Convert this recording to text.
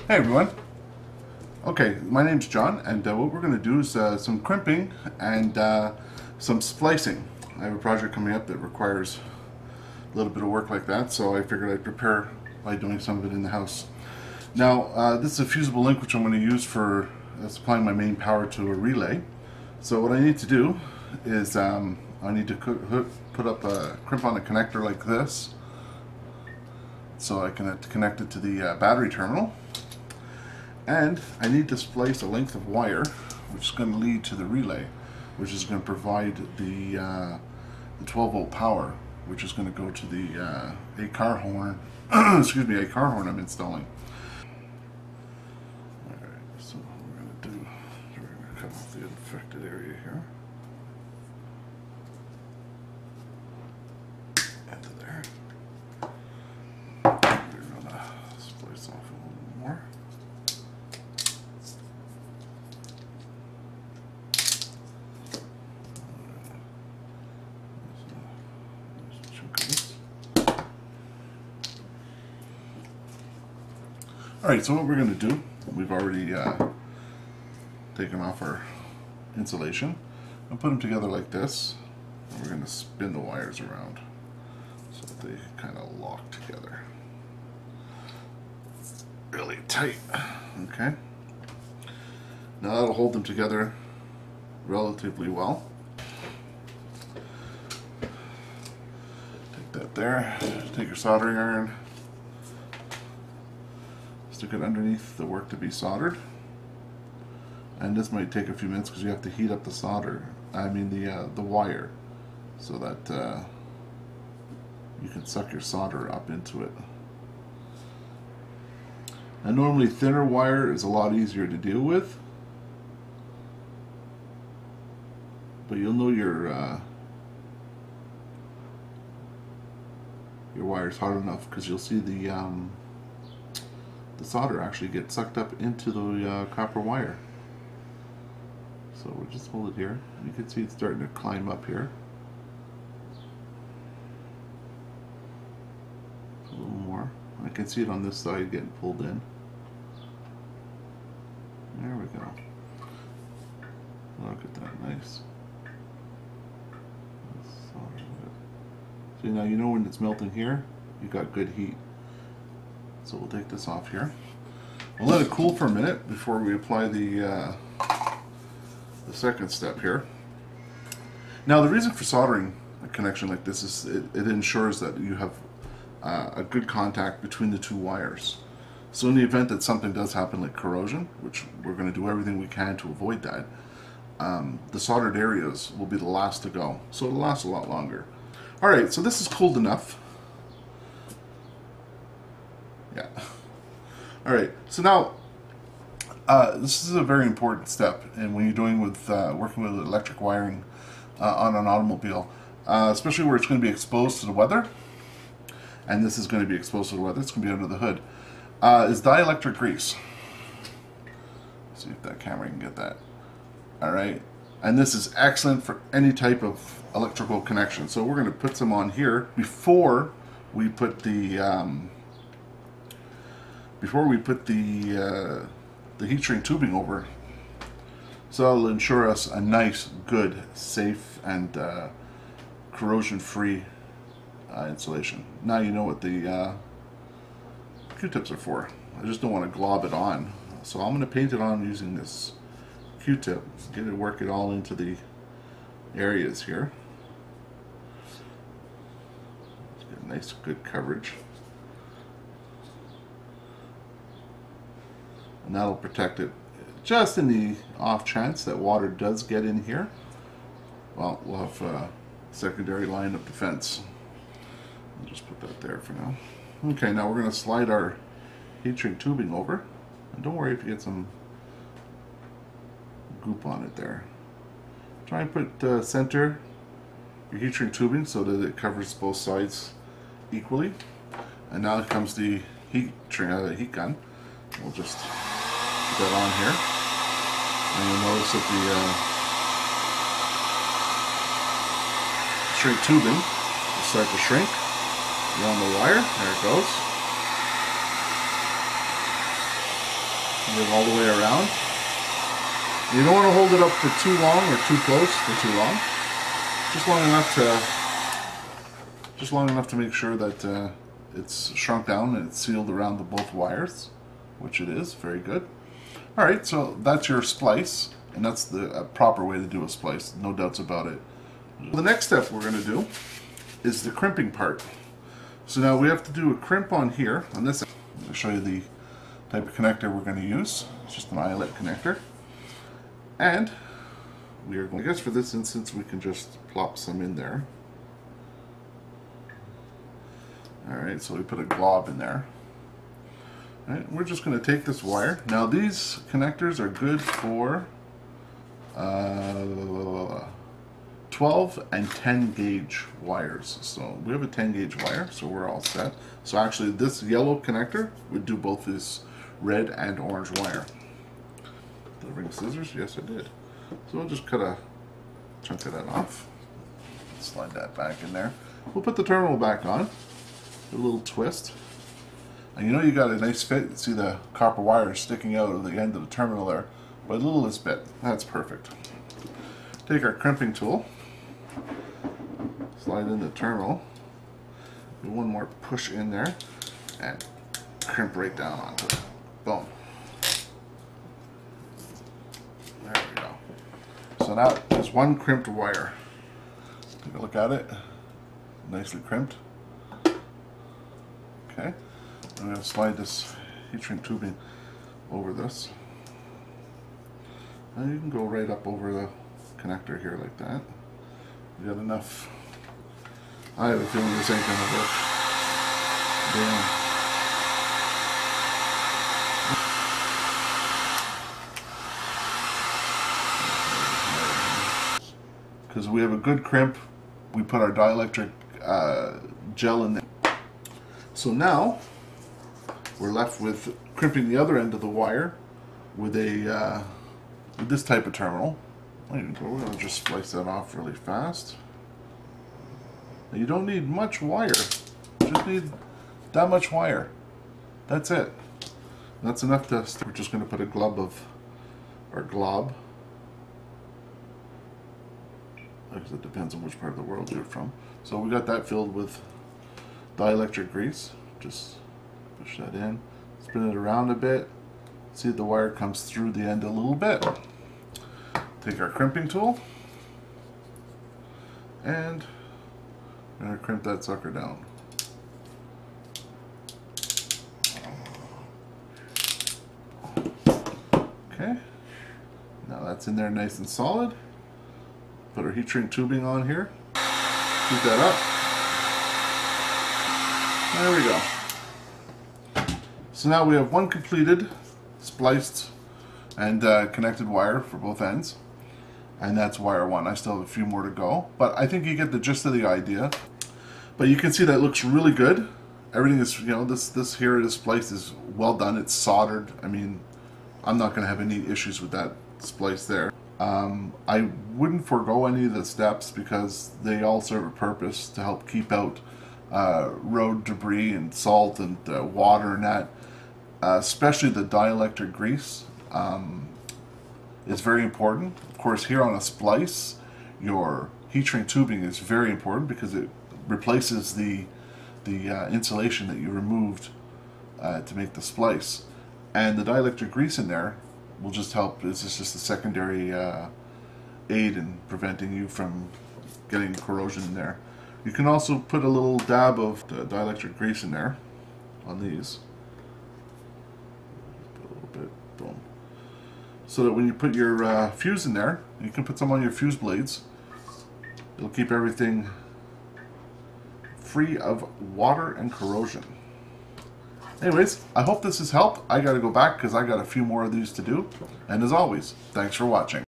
Hey everyone. Okay, my name's John, and what we're going to do is some crimping and some splicing. I have a project coming up that requires a little bit of work like that, so I figured I'd prepare by doing some of it in the house. Now, this is a fusible link which I'm going to use for supplying my main power to a relay. So what I need to do is I need to put up a crimp on a connector like this, so I can connect it to the battery terminal. And I need to splice a length of wire which is going to lead to the relay, which is going to provide the 12 volt power, which is going to go to the a car horn excuse me, a car horn I'm installing. Alright, so what we're going to cut off the infected area here. Into there. We're going to splice off a little more. Alright, so what we're going to do, we've already taken off our insulation and put them together like this, and we're going to spin the wires around so that they kind of lock together really tight. Okay, now that'll hold them together relatively well. Take that there, take your soldering iron, stick it underneath the work to be soldered, and this might take a few minutes because you have to heat up the the wire, so that you can suck your solder up into it. And normally thinner wire is a lot easier to deal with, but you'll know your wire's hard enough because you'll see the solder actually get sucked up into the copper wire. So we'll just hold it here. You can see it's starting to climb up here. A little more. I can see it on this side getting pulled in. There we go. Look at that, nice. See, now you know when it's melting here, you got good heat. So we'll take this off here. We'll let it cool for a minute before we apply the second step here. Now the reason for soldering a connection like this is it ensures that you have a good contact between the two wires. So in the event that something does happen like corrosion, which we're going to do everything we can to avoid that, the soldered areas will be the last to go. So it'll last a lot longer. Alright, so this is cooled enough. Yeah. Alright, so now this is a very important step, and when you're doing with working with electric wiring on an automobile, especially where it's going to be exposed to the weather, and this is going to be exposed to the weather, it's going to be under the hood, is dielectric grease. Let's see if that camera can get that. Alright, and this is excellent for any type of electrical connection. So we're going to put some on here before we put the heat shrink tubing over. So it'll ensure us a nice, good, safe, and corrosion-free insulation. Now you know what the Q-tips are for. I just don't want to glob it on. So I'm going to paint it on using this Q-tip. Work it all into the areas here. Let's get nice, good coverage. And that'll protect it just in the off chance that water does get in here. Well, we'll have a secondary line of defense. I'll just put that there for now. Okay, now we're going to slide our heat shrink tubing over. And don't worry if you get some goop on it there. Try and put center your heat shrink tubing so that it covers both sides equally. And now comes the heat gun. We'll just put that on here, and you'll notice that the shrink tubing will start to shrink around the wire. There it goes. Get it all the way around. You don't want to hold it up for too long or too close for too long. Just long enough to make sure that it's shrunk down and it's sealed around both wires, which it is. Very good. All right, so that's your splice, and that's the proper way to do a splice, no doubts about it. The next step we're going to do is the crimping part. So now we have to do a crimp on here, on this. I'm going to show you the type of connector we're going to use. It's just an eyelet connector. And we are going, I guess for this instance, we can just plop some in there. Alright, so we put a glob in there. Alright, we're just going to take this wire. Now these connectors are good for 12 and 10 gauge wires. So we have a 10 gauge wire, so we're all set. So actually this yellow connector would do both this red and orange wire. Did I bring scissors? Yes, I did. So we'll just cut a chunk of that off. Slide that back in there. We'll put the terminal back on. A little twist. And you know you got a nice fit. See the copper wire sticking out of the end of the terminal there. But a little this bit. That's perfect. Take our crimping tool. Slide in the terminal. Do one more push in there. And crimp right down onto it. Boom. There we go. So now there's one crimped wire. Take a look at it. Nicely crimped. Okay. I'm going to slide this heat shrink tubing over this. And you can go right up over the connector here like that. You got enough. I have a feeling this ain't going to work. Because we have a good crimp, we put our dielectric gel in there. So now we're left with crimping the other end of the wire with a with this type of terminal. We're going to just splice that off really fast. Now you don't need much wire. You just need that much wire. That's it. That's enough to. We're just going to put a glob of, or glob. Because it depends on which part of the world you're from. So we got that filled with dielectric grease. Just push that in, spin it around a bit. See if the wire comes through the end a little bit. Take our crimping tool and we're going to crimp that sucker down. Okay, now that's in there nice and solid. Put our heat shrink tubing on here. Keep that up. There we go. So now we have one completed, spliced, and connected wire for both ends. And that's wire one. I still have a few more to go. But I think you get the gist of the idea. But you can see that it looks really good. Everything is, you know, this here is spliced is well done. It's soldered. I mean, I'm not going to have any issues with that splice there. I wouldn't forego any of the steps because they all serve a purpose to help keep out road debris and salt and water and that. Especially the dielectric grease is very important. Of course, here on a splice, your heat shrink tubing is very important because it replaces the insulation that you removed to make the splice. And the dielectric grease in there will just help. This is just a secondary aid in preventing you from getting corrosion in there. You can also put a little dab of dielectric grease in there on these. Put a little bit, boom. So that when you put your fuse in there, you can put some on your fuse blades. It'll keep everything free of water and corrosion. Anyways, I hope this has helped. I gotta go back because I got a few more of these to do. And as always, thanks for watching.